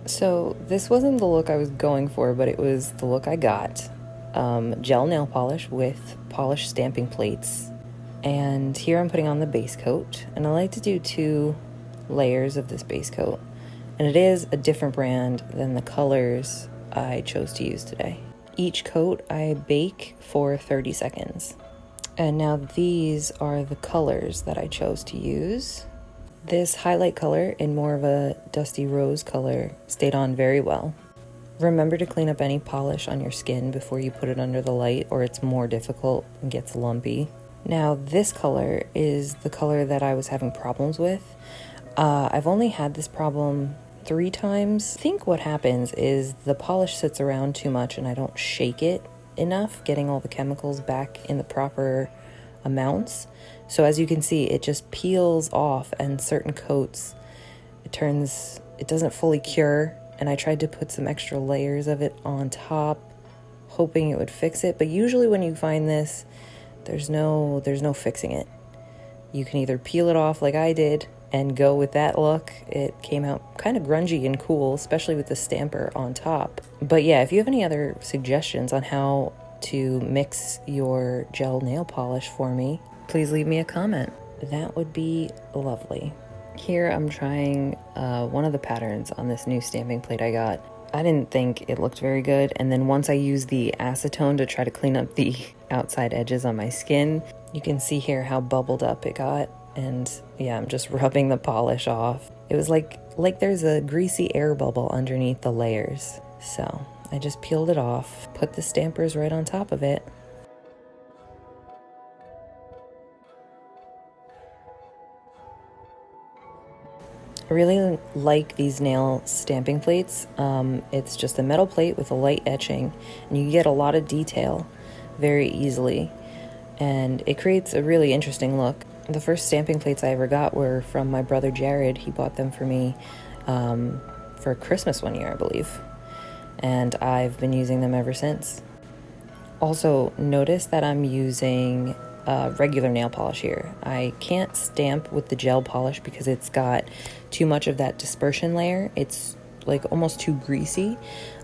So this wasn't the look I was going for, but it was the look I got. Gel nail polish with polished stamping plates. And here I'm putting on the base coat, and I like to do 2 layers of this base coat. And it is a different brand than the colors I chose to use today. Each coat I bake for 30 seconds. And now these are the colors that I chose to use. This highlight color in more of a dusty rose color stayed on very well. Remember to clean up any polish on your skin before you put it under the light, or it's more difficult and gets lumpy. Now this color is the color that I was having problems with. I've only had this problem 3 times. I think what happens is the polish sits around too much and I don't shake it enough, getting all the chemicals back in the proper amounts. So as you can see, it just peels off, and certain coats, it doesn't fully cure. And I tried to put some extra layers of it on top, hoping it would fix it. But usually when you find this, there's no fixing it. You can either peel it off like I did and go with that look. It came out kind of grungy and cool, especially with the stamper on top. But yeah, if you have any other suggestions on how to mix your gel nail polish for me, please leave me a comment. That would be lovely. Here I'm trying one of the patterns on this new stamping plate I got. I didn't think it looked very good, and then once I used the acetone to try to clean up the outside edges on my skin, you can see here how bubbled up it got. And yeah, I'm just rubbing the polish off. It was like there's a greasy air bubble underneath the layers. So I just peeled it off, put the stampers right on top of it. I really like these nail stamping plates. It's just a metal plate with a light etching, and you get a lot of detail very easily, and it creates a really interesting look. The first stamping plates I ever got were from my brother Jared. He bought them for me for Christmas one year, I believe, and I've been using them ever since. Also, notice that I'm using regular nail polish here. I can't stamp with the gel polish because it's got too much of that dispersion layer. It's like almost too greasy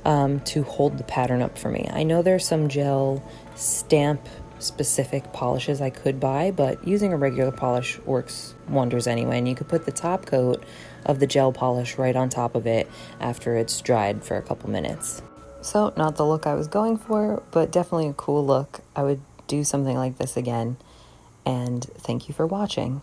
to hold the pattern up for me. I know there's some gel stamp specific polishes I could buy, but using a regular polish works wonders anyway, and you could put the top coat of the gel polish right on top of it after it's dried for a couple minutes. So not the look I was going for, but definitely a cool look. I would do something like this again, and thank you for watching.